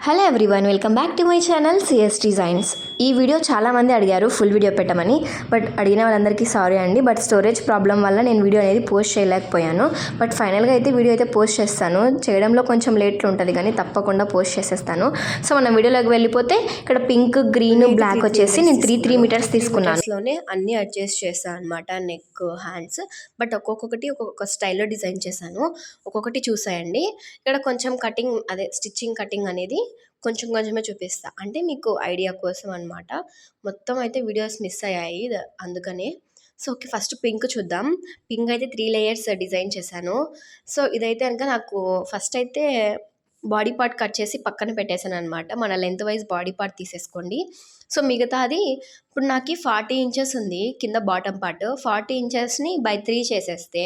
Hello everyone, welcome back to my channel CS designs. ఈ video చాలామంది అడిగారు full video పెట్టమని. బట్ అడిగిన వాళ్ళందరికీ సారీ అండి. బట్ స్టోరేజ్ ప్రాబ్లం వల్ల నేను వీడియో అనేది పోస్ట్ చేయలేకపోయాను. బట్ ఫైనల్గా అయితే వీడియో అయితే పోస్ట్ చేస్తాను. చేయడంలో కొంచెం లేట్లో ఉంటుంది కానీ తప్పకుండా పోస్ట్ చేసేస్తాను. సో మనం వీడియోలోకి వెళ్ళిపోతే ఇక్కడ పింక్, గ్రీన్, బ్లాక్ వచ్చేసి నేను 3 మీటర్స్ తీసుకున్నాను. లోనే అన్ని అడ్జస్ట్ చేస్తాను అనమాట. నెక్, హ్యాండ్స్, బట్ ఒక్కొక్కటి ఒక్కొక్క స్టైల్లో డిజైన్ చేశాను. ఒక్కొక్కటి చూసాయండి. ఇక్కడ కొంచెం కటింగ్, అదే స్టిచ్చింగ్ కటింగ్ అనేది కొంచెం కొంచెమే చూపిస్తా, అంటే మీకు ఐడియా కోసం అనమాట. మొత్తం అయితే వీడియోస్ మిస్ అయ్యాయి అందుకనే. సో ఓకే, ఫస్ట్ పింక్ చూద్దాం. పింక్ అయితే 3 లేయర్స్ డిజైన్ చేశాను. సో ఇదైతే కనుక నాకు ఫస్ట్ అయితే బాడీ పార్ట్ కట్ చేసి పక్కన పెట్టేశాను అనమాట. మన లెంత్ వైజ్ బాడీ పార్ట్ తీసేసుకోండి. సో మిగతా అది ఇప్పుడు నాకు 40 ఇంచెస్ ఉంది కింద బాటమ్ పార్ట్. 40 ఇంచెస్ని బై 3 చేసేస్తే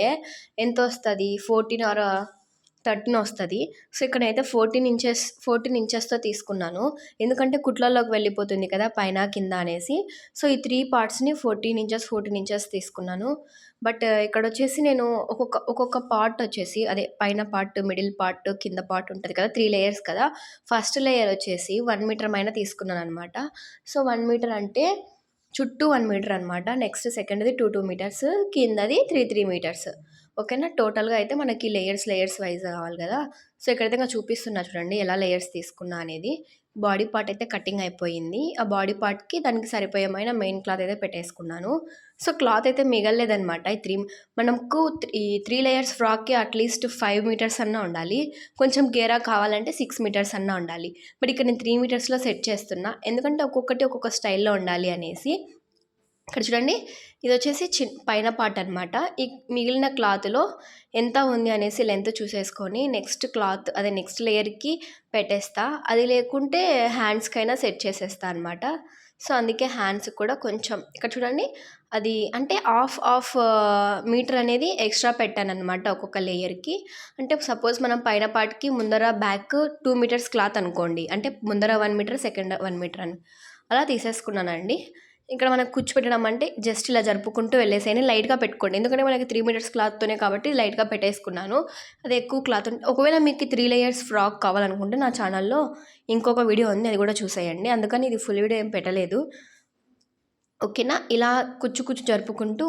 ఎంత వస్తుంది? 14 ఆర్ 13 వస్తుంది. సో ఇక్కడైతే 14 ఇంచెస్తో తీసుకున్నాను, ఎందుకంటే కుట్లలోకి వెళ్ళిపోతుంది కదా పైన కింద అనేసి. సో ఈ 3 పార్ట్స్ని 14 ఇంచెస్ తీసుకున్నాను. బట్ ఇక్కడ వచ్చేసి నేను ఒక్కొక్క పార్ట్ వచ్చేసి, అదే పైన పార్ట్, మిడిల్ పార్ట్, కింద పార్ట్ ఉంటుంది కదా, 3 లేయర్స్ కదా. ఫస్ట్ లేయర్ వచ్చేసి 1 మీటర్ పైన తీసుకున్నాను అనమాట. సో 1 మీటర్ అంటే చుట్టూ 1 మీటర్ అనమాట. నెక్స్ట్ సెకండ్ది 2 మీటర్స్, కిందది 3 మీటర్స్. ఓకేనా. టోటల్గా అయితే మనకి లేయర్స్ వైజ్ కావాలి కదా. సో ఇక్కడైతే ఇంకా చూపిస్తున్నా చూడండి ఎలా లేయర్స్ తీసుకున్నా అనేది. బాడీ పార్ట్ అయితే కటింగ్ అయిపోయింది. ఆ బాడీ పార్ట్కి దానికి సరిపోయేమైన మెయిన్ క్లాత్ అయితే పెట్టేసుకున్నాను. సో క్లాత్ అయితే మిగలలేదనమాట. మనకు ఈ 3 లేయర్స్ ఫ్రాక్కి అట్లీస్ట్ 5 మీటర్స్ అన్నా ఉండాలి. కొంచెం గేరా కావాలంటే 6 మీటర్స్ అన్నా ఉండాలి. బట్ ఇక్కడ నేను 3 మీటర్స్లో సెట్ చేస్తున్నా, ఎందుకంటే ఒక్కొక్కటి ఒక్కొక్క స్టైల్లో ఉండాలి అనేసి. ఇక్కడ చూడండి, ఇది వచ్చేసి పైన పార్ట్ అనమాట. ఈ మిగిలిన క్లాత్లో ఎంత ఉంది అనేసి లెంత్ చూసేసుకొని నెక్స్ట్ క్లాత్, అదే నెక్స్ట్ లేయర్కి పెట్టేస్తా. అది లేకుంటే హ్యాండ్స్కైనా సెట్ చేసేస్తా అనమాట. సో అందుకే హ్యాండ్స్ కూడా కొంచెం ఇక్కడ చూడండి, అది అంటే హాఫ్ మీటర్ అనేది ఎక్స్ట్రా పెట్టాను అనమాట ఒక్కొక్క లేయర్కి. అంటే సపోజ్ మనం పైన పార్ట్కి ముందర బ్యాక్ 2 మీటర్స్ క్లాత్ అనుకోండి, అంటే ముందర 1 మీటర్, సెకండ్ 1 మీటర్ అని అలా తీసేసుకున్నానండి. ఇక్కడ మనకు కూర్చోపెట్టడం అంటే జస్ట్ ఇలా జరుపుకుంటూ వెళ్ళేసేయని, లైట్గా పెట్టుకోండి, ఎందుకంటే మనకి 3 మీటర్స్ క్లాత్తోనే కాబట్టి లైట్గా పెట్టేసుకున్నాను. అది ఎక్కువ క్లాత్ ఉంటే, ఒకవేళ మీకు 3 లేయర్స్ ఫ్రాక్ కావాలనుకుంటే నా ఛానల్లో ఇంకొక వీడియో ఉంది, అది కూడా చూసేయండి. అందుకని ఇది ఫుల్ వీడియో ఏం పెట్టలేదు. ఓకేనా. ఇలా కుచ్చు జరుపుకుంటూ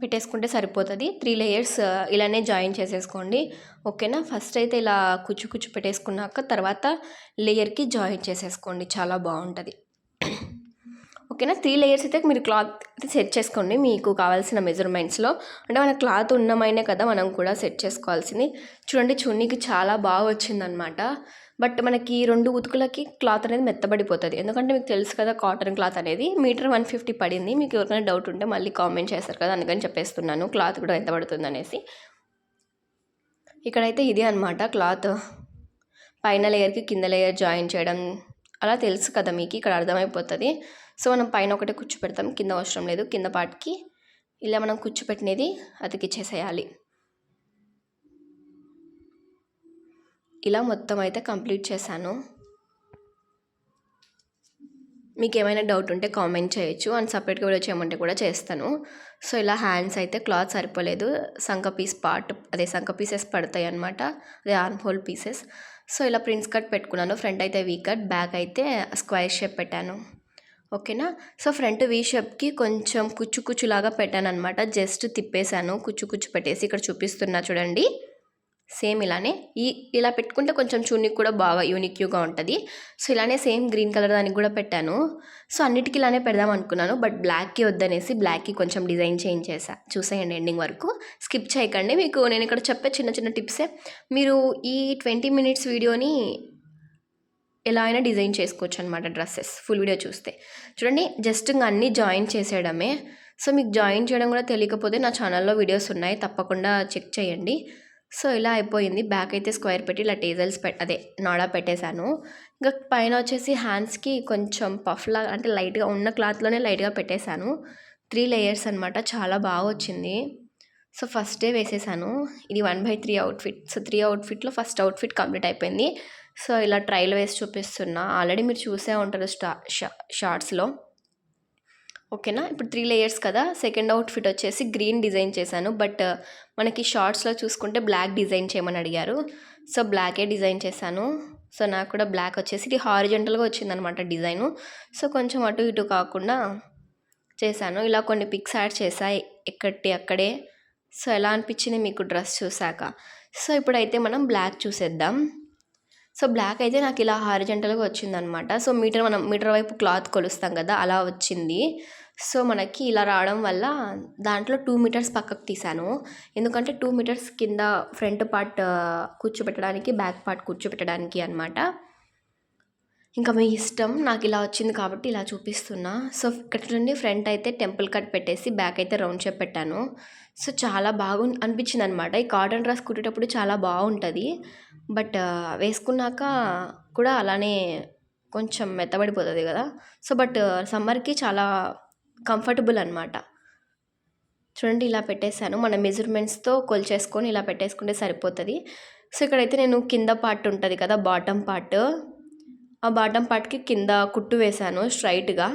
పెట్టేసుకుంటే సరిపోతుంది. 3 లేయర్స్ ఇలానే జాయిన్ చేసేసుకోండి. ఓకేనా. ఫస్ట్ అయితే ఇలా కుచ్చు పెట్టేసుకున్నాక తర్వాత లేయర్కి జాయిన్ చేసేసుకోండి, చాలా బాగుంటుంది. ఓకేనా. 3 లేయర్స్ అయితే మీరు క్లాత్ అయితే సెట్ చేసుకోండి మీకు కావాల్సిన మెజర్మెంట్స్లో. అంటే మన క్లాత్ ఉన్నమైనే కదా మనం కూడా సెట్ చేసుకోవాల్సింది. చూడండి, చున్నీకి చాలా బాగా వచ్చిందనమాట. బట్ మనకి 2 ఉతుకులకి క్లాత్ అనేది మెత్తబడిపోతుంది, ఎందుకంటే మీకు తెలుసు కదా కాటన్ క్లాత్ అనేది మీటర్ 150 పడింది. మీకు ఎవరికైనా డౌట్ ఉంటే మళ్ళీ కామెంట్ చేస్తారు కదా, అందుకని చెప్పేస్తున్నాను క్లాత్ కూడా ఎంత పడుతుంది అనేసి. ఇక్కడైతే ఇది అనమాట క్లాత్, పైన లేయర్కి కింద లేయర్ జాయిన్ చేయడం అలా తెలుసు కదా మీకు, ఇక్కడ అర్థమైపోతుంది. సో మనం పైన ఒకటే కుచ్చు పెడతాం, కింద అవసరం లేదు. కింద పార్ట్కి ఇలా మనం కుచ్చు పెట్టినది అతికిచ్చేసేయాలి. ఇలా మొత్తం అయితే కంప్లీట్ చేశాను. మీకు ఏమైనా డౌట్ ఉంటే కామెంట్ చేయొచ్చు, అండ్ సపరేట్గా వీడియో చేయమంటే కూడా చేస్తాను. సో ఇలా హ్యాండ్స్ అయితే క్లాత్ సరిపోలేదు, సంక పీసెస్ పడతాయి అనమాట, అదే ఆర్మ్ హోల్ పీసెస్. సో ఇలా ప్రిన్స్ కట్ పెట్టుకున్నాను. ఫ్రంట్ అయితే వీ కట్, బ్యాక్ అయితే స్క్వేర్ షేప్ పెట్టాను. ఓకేనా. సో ఫ్రంట్ వీ షేప్కి కొంచెం కుచ్చులాగా పెట్టాను అనమాట. జస్ట్ తిప్పేశాను కుచ్చు పెట్టేసి. ఇక్కడ చూపిస్తున్నా చూడండి, సేమ్ ఇలానే ఇలా పెట్టుకుంటే కొంచెం చున్నీ కూడా బాగా యూనిక్గా ఉంటుంది. సో ఇలానే సేమ్ గ్రీన్ కలర్ దానికి కూడా పెట్టాను. సో అన్నిటికీ ఇలానే పెడదాం అనుకున్నాను, బట్ బ్లాక్కి వద్దనేసి బ్లాక్కి కొంచెం డిజైన్ చేంజ్ చేసా. చూసేయండి ఎండింగ్ వరకు, స్కిప్ చేయకండి. మీకు నేను ఇక్కడ చెప్పే చిన్న టిప్సే మీరు ఈ 20 మినిట్స్ వీడియోని ఎలా అయినా డిజైన్ చేసుకోవచ్చు అనమాట డ్రెస్సెస్. ఫుల్ వీడియో చూస్తే చూడండి, జస్ట్ ఇంకా అన్నీ జాయిన్ చేసేయడమే. సో మీకు జాయిన్ చేయడం కూడా తెలియకపోతే నా ఛానల్లో వీడియోస్ ఉన్నాయి, తప్పకుండా చెక్ చేయండి. సో ఇలా అయిపోయింది. బ్యాక్ అయితే స్క్వేర్ పెట్టి ఇలా టేజల్స్ అదే నాడా పెట్టేశాను. ఇంకా పైన వచ్చేసి హ్యాండ్స్కి కొంచెం పఫ్లా, అంటే లైట్గా ఉన్న క్లాత్లోనే లైట్గా పెట్టేశాను. 3 లేయర్స్ అనమాట, చాలా బాగా వచ్చింది. సో ఫస్ట్ డే వేసేసాను. ఇది 1/3 అవుట్ఫిట్. సో 3 అవుట్ఫిట్లో ఫస్ట్ అవుట్ఫిట్ కంప్లీట్ అయిపోయింది. సో ఇలా ట్రైల్ వేసి చూపిస్తున్నా, ఆల్రెడీ మీరు చూసే ఉంటారు షార్ట్స్లో. ఓకేనా. ఇప్పుడు 3 లేయర్స్ కదా. సెకండ్ అవుట్ఫిట్ వచ్చేసి గ్రీన్ డిజైన్ చేశాను, బట్ మనకి షార్ట్స్లో చూసుకుంటే బ్లాక్ డిజైన్ చేయమని అడిగారు. సో బ్లాకే డిజైన్ చేశాను. సో నాకు కూడా బ్లాక్ వచ్చేసి ఇది హారిజెంటల్గా వచ్చిందనమాట డిజైను. సో కొంచెం అటు ఇటు కాకుండా చేశాను. ఇలా కొన్ని పిక్స్ యాడ్ చేశాయి ఎక్కడి అక్కడే. సో ఎలా అనిపించింది మీకు డ్రెస్ చూసాక? సో ఇప్పుడైతే మనం బ్లాక్ చూసేద్దాం. సో బ్లాక్ అయితే నాకు ఇలా హారిజెంటల్గా వచ్చిందనమాట. సో మీటర్ వైపు క్లాత్ కొలుస్తాం కదా, అలా వచ్చింది. సో మనకి ఇలా రావడం వల్ల దాంట్లో 2 మీటర్స్ పక్కకు తీసాను. ఎందుకంటే 2 మీటర్స్ కింద ఫ్రంట్ పార్ట్ కూర్చోపెట్టడానికి, బ్యాక్ పార్ట్ కూర్చోపెట్టడానికి అనమాట. ఇంకా మీ ఇష్టం. నాకు ఇలా వచ్చింది కాబట్టి ఇలా చూపిస్తున్నా. సో ఇక్కడ నుండి ఫ్రంట్ అయితే టెంపుల్ కట్ పెట్టేసి బ్యాక్ అయితే రౌండ్ షేప్ పెట్టాను. సో చాలా అనిపించింది అనమాట. ఈ కాటన్ డ్రెస్ కుట్టేటప్పుడు చాలా బాగుంటుంది, బట్ వేసుకున్నాక కూడా అలానే కొంచెం మెత్తబడిపోతుంది కదా. సో బట్ సమ్మర్కి చాలా కంఫర్టబుల్ అనమాట. చూడండి ఇలా పెట్టేశాను. మన మెజర్మెంట్స్తో కొలిచేసుకొని ఇలా పెట్టేసుకుంటే సరిపోతుంది. సో ఇక్కడైతే నేను కింద పార్ట్ ఉంటుంది కదా, బాటమ్ పార్ట్, ఆ బాటమ్ పార్ట్కి కింద కుట్టు వేశాను స్ట్రైట్గా.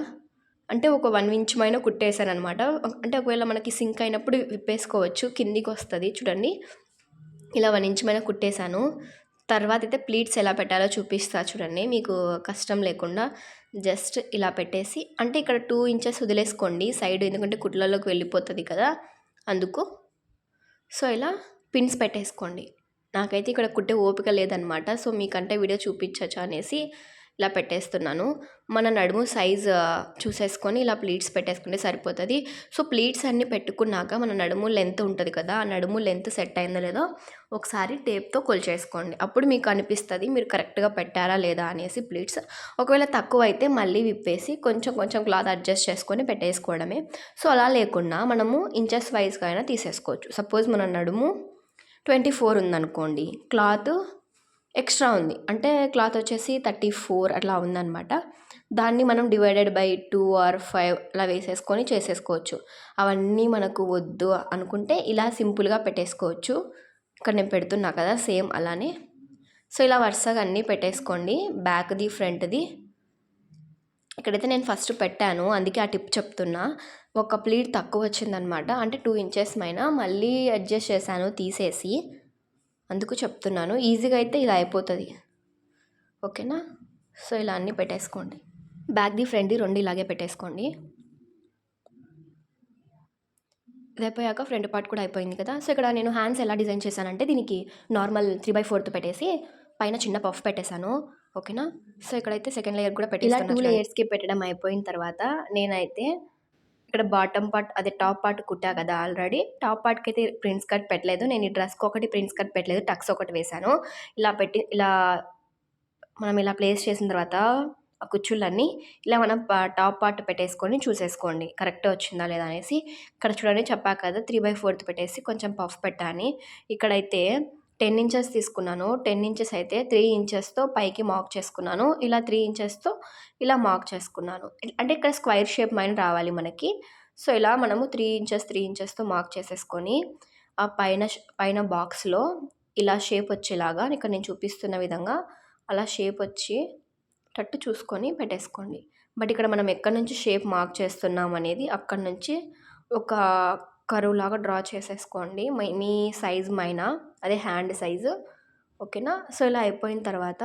అంటే ఒక 1 ఇంచ్ పైన కుట్టేసాను అనమాట. అంటే ఒకవేళ మనకి సింక్ అయినప్పుడు విప్పేసుకోవచ్చు, కిందికి వస్తుంది. చూడండి ఇలా 1 ఇంచ్ పైన కుట్టేశాను. తర్వాత అయితే ప్లీట్స్ ఎలా పెట్టాలో చూపిస్తా చూడండి, మీకు కష్టం లేకుండా. జస్ట్ ఇలా పెట్టేసి, అంటే ఇక్కడ 2 ఇంచెస్ వదిలేసుకోండి సైడ్, ఎందుకంటే కుట్లలోకి వెళ్ళిపోతుంది కదా అందుకు. సో ఇలా పిన్స్ పెట్టేసుకోండి. నాకైతే ఇక్కడ కుట్టే ఓపిక లేదనమాట. సో మీకంటే వీడియో చూపించచ్చు అనేసి ఇలా పెట్టేస్తున్నాను. మన నడుము సైజ్ చూసేసుకొని ఇలా ప్లీట్స్ పెట్టేసుకుంటే సరిపోతుంది. సో ప్లీట్స్ అన్నీ పెట్టుకున్నాక మన నడుము లెంత్ ఉంటుంది కదా, ఆ నడుము లెంత్ సెట్ అయిందో లేదో ఒకసారి టేప్తో కొలిచేసుకోండి. అప్పుడు మీకు అనిపిస్తుంది మీరు కరెక్ట్గా పెట్టారా లేదా అనేసి ప్లీట్స్. ఒకవేళ తక్కువ అయితే మళ్ళీ విప్పేసి కొంచెం కొంచెం క్లాత్ అడ్జస్ట్ చేసుకొని పెట్టేసుకోవడమే. సో అలా లేకుండా మనము ఇంచెస్ వైజ్గా అయినా తీసేసుకోవచ్చు. సపోజ్ మన నడుము 24 ఉందనుకోండి, క్లాత్ ఎక్స్ట్రా ఉంది అంటే క్లాత్ వచ్చేసి 34 అట్లా ఉందన్నమాట. దాన్ని మనం డివైడెడ్ బై 2 or 5 అలా వేసేసుకొని చేసేసుకోవచ్చు. అవన్నీ మనకు వద్దు అనుకుంటే ఇలా సింపుల్గా పెట్టేసుకోవచ్చు. ఇక్కడ నేను పెడుతున్నా కదా సేమ్ అలానే. సో ఇలా వరుసగా అన్నీ పెట్టేసుకోండి, బ్యాక్ది ఫ్రంట్ది. ఇక్కడైతే నేను ఫస్ట్ పెట్టాను, అందుకే ఆ టిప్ చెప్తున్నా. ఒక ప్లీట్ తక్కువ వచ్చిందనమాట, అంటే 2 ఇంచెస్ పైన మళ్ళీ అడ్జస్ట్ చేశాను తీసేసి, అందుకు చెప్తున్నాను. ఈజీగా అయితే ఇలా అయిపోతుంది, ఓకేనా. సో ఇలా అన్నీ పెట్టేసుకోండి, బ్యాక్ది ఫ్రంట్ది 2 ఇలాగే పెట్టేసుకోండి. ఇది అయిపోయాక ఫ్రంట్ పార్ట్ కూడా అయిపోయింది కదా. సో ఇక్కడ నేను హ్యాండ్స్ ఎలా డిజైన్ చేశానంటే దీనికి నార్మల్ 3/4 పెట్టేసి పైన చిన్న పఫ్ పెట్టేశాను, ఓకేనా. సో ఇక్కడైతే సెకండ్ లేయర్ కూడా పెట్టేసి ఇలా 2 లేయర్స్కి పెట్టడం అయిపోయిన తర్వాత నేనైతే ఇక్కడ బాటమ్ పార్ట్, అదే టాప్ పార్ట్ కుట్టా కదా ఆల్రెడీ. టాప్ పార్ట్కి అయితే ప్రిన్స్ కట్ పెట్టలేదు నేను, ఈ డ్రెస్కి ఒకటి ప్రిన్స్ కట్ పెట్టలేదు, టక్స్ ఒకటి వేశాను. ఇలా పెట్టి ఇలా మనం ఇలా ప్లేస్ చేసిన తర్వాత ఆ కుచ్చుళ్ళన్నీ ఇలా మనం టాప్ పార్ట్ పెట్టేసుకొని చూసేసుకోండి కరెక్ట్గా వచ్చిందా లేదా అనేసి. ఇక్కడ చూడండి చెప్పా కదా 3/4 పెట్టేసి కొంచెం పఫ్ పెట్టాను. ఇక్కడైతే 10 ఇంచెస్ తీసుకున్నాను. 10 ఇంచెస్ అయితే 3 ఇంచెస్తో పైకి మార్క్ చేసుకున్నాను. ఇలా 3 ఇంచెస్తో ఇలా మార్క్ చేసుకున్నాను. అంటే ఇక్కడ స్క్వైర్ షేప్ మైన రావాలి మనకి. సో ఇలా మనము 3 ఇంచెస్తో మార్క్ చేసేసుకొని ఆ పైన బాక్స్లో ఇలా షేప్ వచ్చేలాగా ఇక్కడ నేను చూపిస్తున్న విధంగా అలా షేప్ వచ్చేటట్టు చూసుకొని పెట్టేసుకోండి. బట్ ఇక్కడ మనం ఎక్కడి నుంచి షేప్ మార్క్ చేస్తున్నాం అనేది అక్కడి నుంచి ఒక కరువు లాగా డ్రా చేసేసుకోండి మీ సైజ్ మైన, అదే హ్యాండ్ సైజు, ఓకేనా. సో ఇలా అయిపోయిన తర్వాత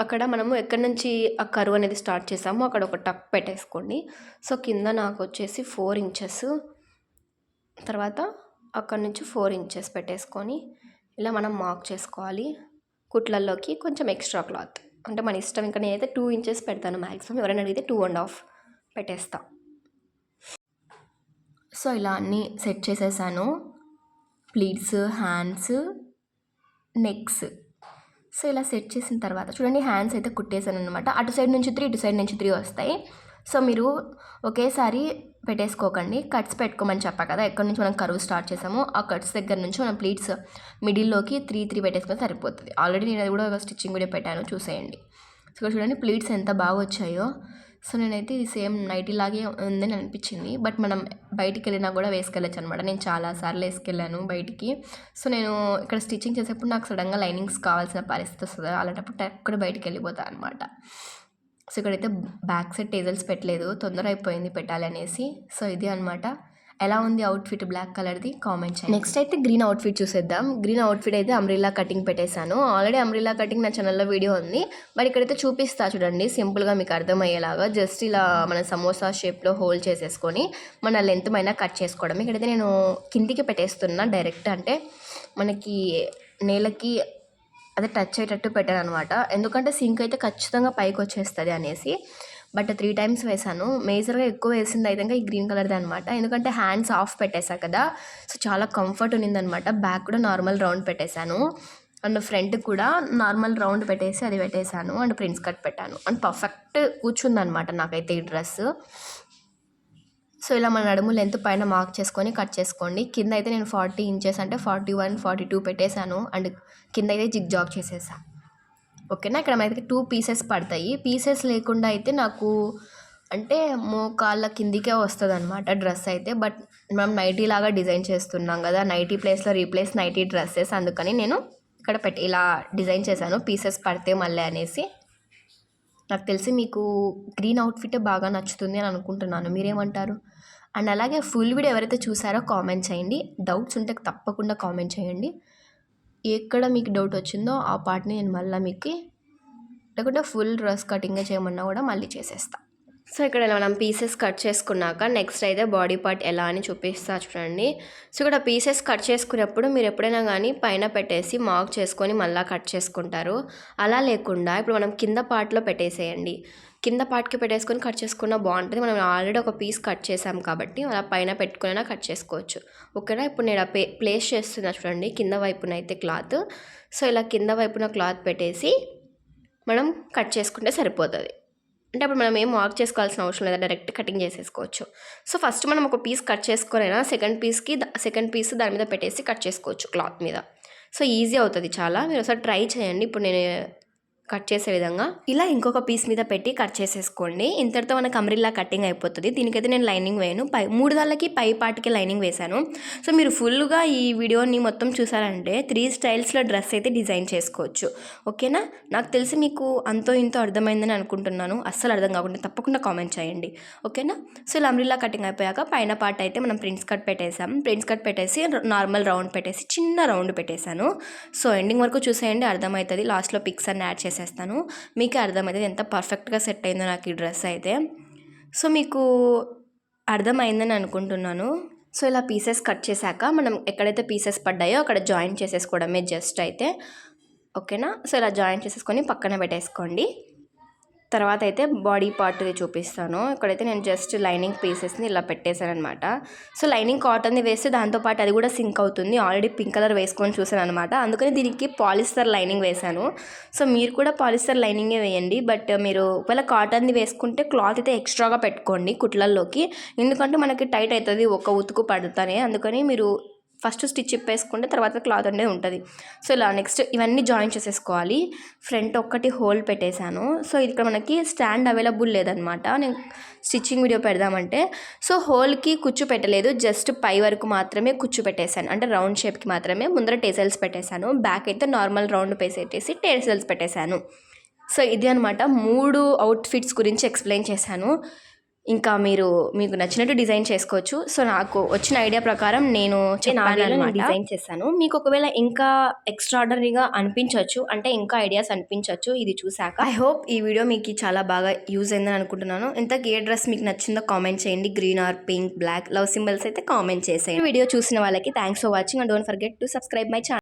అక్కడ మనము ఎక్కడి నుంచి ఆ కరువు అనేది స్టార్ట్ చేసామో అక్కడ ఒక టక్ పెట్టేసుకోండి. సో కింద నాకు వచ్చేసి 4 ఇంచెస్, తర్వాత అక్కడ నుంచి 4 ఇంచెస్ పెట్టేసుకొని ఇలా మనం మార్క్ చేసుకోవాలి. కుట్లల్లోకి కొంచెం ఎక్స్ట్రా క్లాత్ అంటే మన ఇష్టం. ఇంకా నేనైతే 2 ఇంచెస్ పెడతాను మ్యాక్సిమం, ఎవరైనా అడిగితే 2.5 పెట్టేస్తా. సో ఇలా అన్నీ సెట్ చేసేసాను, ప్లీట్స్, హ్యాండ్స్, నెక్స్. సో ఇలా సెట్ చేసిన తర్వాత చూడండి హ్యాండ్స్ అయితే కుట్టేసాను అనమాట. అటు సైడ్ నుంచి 3, ఇటు సైడ్ నుంచి 3 వస్తాయి. సో మీరు ఒకేసారి పెట్టేసుకోకండి, కట్స్ పెట్టుకోమని చెప్పా కదా. ఎక్కడి నుంచి మనం కరువు స్టార్ట్ చేసామో ఆ కట్స్ దగ్గర నుంచి మనం ప్లీట్స్ మిడిల్లోకి 3 పెట్టేసుకుంటే సరిపోతుంది. ఆల్రెడీ నేను అది కూడా ఒక స్టిచ్చింగ్ వీడియో పెట్టాను, చూసేయండి. సో చూడండి ప్లీట్స్ ఎంత బాగా వచ్చాయో. సో నేనైతే ఇది సేమ్ నైటీ లాగే ఉందని అనిపించింది, బట్ మనం బయటికి వెళ్ళినా కూడా వేసుకెళ్ళచ్చు అనమాట. నేను చాలాసార్లు వేసుకెళ్ళాను బయటికి. సో నేను ఇక్కడ స్టిచ్చింగ్ చేసేప్పుడు నాకు సడన్గా లైనింగ్స్ కావాల్సిన పరిస్థితి వస్తుంది, అలాంటప్పుడు టక్కున బయటికి వెళ్ళిపోతాను అనమాట. సో ఇక్కడైతే బ్యాక్ సైడ్ టేజల్స్ పెట్టలేదు, తొందర అయిపోయింది పెట్టాలి అనేసి. సో ఇది అనమాట. ఎలా ఉంది అవుట్ఫిట్ బ్లాక్ కలర్ది కామెంట్ చేయండి. నెక్స్ట్ అయితే గ్రీన్ అవుట్ఫిట్ చూసేద్దాం. గ్రీన్ అవుట్ఫిట్ అయితే అంబ్రిల్లా కటింగ్ పెట్టేశాను. ఆల్రెడీ అంబ్రిల్లా కటింగ్ నా ఛానల్లో వీడియో ఉంది, బట్ ఇక్కడైతే చూపిస్తా చూడండి సింపుల్గా మీకు అర్థమయ్యేలాగా. జస్ట్ ఇలా మన సమోసా షేప్లో హోల్ చేసేసుకొని మన లెంత్ పైన కట్ చేసుకోవడం. ఇక్కడైతే నేను కిందికి పెట్టేస్తున్నా డైరెక్ట్, అంటే మనకి నేలకి అదే టచ్ అయ్యేటట్టు పెట్టాను అనమాట. ఎందుకంటే సింక్ అయితే ఖచ్చితంగా పైకి వచ్చేస్తుంది అనేసి. బట్ 3 టైమ్స్ వేసాను. మేజర్గా ఎక్కువ వేసింది అయితే ఈ గ్రీన్ కలర్ది అనమాట. ఎందుకంటే హ్యాండ్స్ ఆఫ్ పెట్టేసా కదా, సో చాలా కంఫర్ట్ ఉన్నిందనమాట. బ్యాక్ కూడా నార్మల్ రౌండ్ పెట్టేశాను, అండ్ ఫ్రంట్ కూడా నార్మల్ రౌండ్ పెట్టేసి అది పెట్టేశాను, అండ్ ప్రిన్స్ కట్ పెట్టాను, అండ్ పర్ఫెక్ట్ కూర్చుందనమాట నాకైతే ఈ డ్రెస్. సో ఇలా మన నడుము లెంత్ పైన మార్క్ చేసుకొని కట్ చేసుకోండి. కింద అయితే నేను 40 ఇంచెస్ అంటే 41, 42 పెట్టేశాను, అండ్ కింద అయితే జిగ్ జాగ్ చేసేసాను. ఓకేనా, ఇక్కడ మనకి 2 పీసెస్ పడతాయి. పీసెస్ లేకుండా అయితే నాకు అంటే మోకాళ్ళ కిందికే వస్తుంది అనమాట డ్రెస్ అయితే. బట్ మనం నైటీ లాగా డిజైన్ చేస్తున్నాం కదా, నైటీ ప్లేస్లో రీప్లేస్ నైటీ డ్రెస్సెస్, అందుకని నేను ఇక్కడ ఇలా డిజైన్ చేశాను పీసెస్ పడితే మళ్ళీ అనేసి. నాకు తెలిసి మీకు గ్రీన్ అవుట్ఫిట్ బాగా నచ్చుతుంది అని అనుకుంటున్నాను, మీరేమంటారు? అండ్ అలాగే ఫుల్ వీడియో ఎవరైతే చూసారో కామెంట్ చేయండి. డౌట్స్ ఉంటే తప్పకుండా కామెంట్ చేయండి. ఎక్కడ మీకు డౌట్ వచ్చిందో ఆ పార్ట్ని నేను మళ్ళీ మీకు, లేకుంటే ఫుల్ డ్రెస్ కటింగ్ చేయమన్నా కూడా మళ్ళీ చేసేస్తాను. సో ఇక్కడ మనం పీసెస్ కట్ చేసుకున్నాక నెక్స్ట్ అయితే బాడీ పార్ట్ ఎలా అని చూపిస్తా చూడండి. సో ఇక్కడ పీసెస్ కట్ చేసుకునేప్పుడు మీరు ఎప్పుడైనా కానీ పైన పెట్టేసి మార్క్ చేసుకొని మళ్ళీ కట్ చేసుకుంటారు. అలా లేకుండా ఇప్పుడు మనం కింద పార్ట్లో పెట్టేసేయండి. కింద పార్ట్కి పెట్టేసుకొని కట్ చేసుకున్నా బాగుంటుంది. మనం ఆల్రెడీ ఒక పీస్ కట్ చేసాం కాబట్టి అలా పైన పెట్టుకునైనా కట్ చేసుకోవచ్చు. ఓకేనా, ఇప్పుడు నేను ప్లేస్ చేస్తున్నా చూడండి కింద వైపున అయితే క్లాత్. సో ఇలా కింద వైపున క్లాత్ పెట్టేసి మనం కట్ చేసుకుంటే సరిపోతుంది. అంటే అప్పుడు మనం ఏం మార్క్ చేసుకోవాల్సిన అవసరం లేదు, డైరెక్ట్ కటింగ్ చేసేసుకోవచ్చు. సో ఫస్ట్ మనం ఒక పీస్ కట్ చేసుకునైనా సెకండ్ పీస్ దాని మీద పెట్టేసి కట్ చేసుకోవచ్చు క్లాత్ మీద. సో ఈజీ అవుతుంది చాలా. మీరు ఒకసారి ట్రై చేయండి ఇప్పుడు నేను కట్ చేసే విధంగా. ఇలా ఇంకొక పీస్ మీద పెట్టి కట్ చేసేసుకోండి. ఇంతటితో మనకు అంబ్రిల్లా కటింగ్ అయిపోతుంది. దీనికైతే నేను లైనింగ్ వేయను, 3 దాళ్ళకి పై పార్ట్కి లైనింగ్ వేశాను. సో మీరు ఫుల్గా ఈ వీడియోని మొత్తం చూసారంటే 3 స్టైల్స్లో డ్రెస్ అయితే డిజైన్ చేసుకోవచ్చు. ఓకేనా, నాకు తెలిసి మీకు అంతో ఇంతో అర్థమైందని అనుకుంటున్నాను. అస్సలు అర్థం కాకుండా తప్పకుండా కామెంట్ చేయండి. ఓకేనా, సో ఇలా అంబ్రిల్లా కటింగ్ అయిపోయాక పైన పార్ట్ అయితే మనం ప్రిన్స్ కట్ పెట్టేసాం. ప్రిన్స్ కట్ పెట్టేసి నార్మల్ రౌండ్ పెట్టేసి చిన్న రౌండ్ పెట్టేశాను. సో ఎండింగ్ వరకు చూసేయండి, అర్థమవుతుంది. లాస్ట్లో పిక్స్ అన్ని యాడ్ చేసేస్తాను, మీకే అర్థమవుతుంది ఎంత పర్ఫెక్ట్గా సెట్ అయిందో నాకు ఈ డ్రెస్ అయితే. సో మీకు అర్థమైందని అనుకుంటున్నాను. సో ఇలా పీసెస్ కట్ చేశాక మనం ఎక్కడైతే పీసెస్ పడ్డాయో అక్కడ జాయిన్ చేసేసుకోవడమే జస్ట్ అయితే. ఓకేనా, సో ఇలా జాయిన్ చేసేసుకొని పక్కన పెట్టేసుకోండి. తర్వాత అయితే బాడీ పార్ట్ది చూపిస్తాను. ఇక్కడైతే నేను జస్ట్ లైనింగ్ పీసెస్ని ఇలా పెట్టేశాను అనమాట. సో లైనింగ్ కాటన్ది వేస్తే దాంతోపాటు అది కూడా సింక్ అవుతుంది. ఆల్రెడీ పింక్ కలర్ వేసుకొని చూసాను అనమాట, అందుకని దీనికి పాలిస్టర్ లైనింగ్ వేశాను. సో మీరు కూడా పాలిస్టర్ లైనింగే వేయండి. బట్ మీరు ఒకవేళ కాటన్ది వేసుకుంటే క్లాత్ అయితే ఎక్స్ట్రాగా పెట్టుకోండి కుట్లల్లోకి, ఎందుకంటే మనకి టైట్ అవుతుంది ఒక ఉతుకు పడుతానే. అందుకని మీరు ఫస్ట్ స్టిచ్ ఇప్పేసుకుంటే తర్వాత క్లాత్ అనేది ఉంటుంది. సో ఇలా నెక్స్ట్ ఇవన్నీ జాయిన్ చేసేసుకోవాలి. ఫ్రంట్ ఒక్కటి హోల్ పెట్టేశాను. సో ఇక్కడ మనకి స్టాండ్ అవైలబుల్ లేదనమాట, నేను స్టిచ్చింగ్ వీడియో పెడదామంటే. సో హోల్కి కుచ్చు పెట్టలేదు, జస్ట్ పై వరకు మాత్రమే కుచ్చు పెట్టేశాను, అంటే రౌండ్ షేప్కి మాత్రమే. ముందర టేసల్స్ పెట్టేశాను, బ్యాక్ అయితే నార్మల్ రౌండ్ పెట్టేసి టేసల్స్ పెట్టేశాను. సో ఇది అనమాట 3 అవుట్ఫిట్స్ గురించి ఎక్స్ప్లెయిన్ చేశాను. ఇంకా మీకు నచ్చినట్టు డిజైన్ చేసుకోవచ్చు. సో నాకు వచ్చిన ఐడియా ప్రకారం నేను డిజైన్ చేశాను. మీకు ఒకవేళ ఇంకా ఎక్స్ట్రాడనరీగా అనిపించవచ్చు, అంటే ఇంకా ఐడియాస్ అనిపించవచ్చు ఇది చూసాక. ఐ హోప్ ఈ వీడియో మీకు చాలా బాగా యూజ్ అయిందని అనుకుంటున్నాను. ఇంతకీ ఏ డ్రెస్ మీకు నచ్చిందో కామెంట్ చేయండి. Green or pink, black, love symbols అయితే కామెంట్ చేసేయండి. వీడియో చూసిన వాళ్ళకి thanks for watching, and don't forget to subscribe my channel.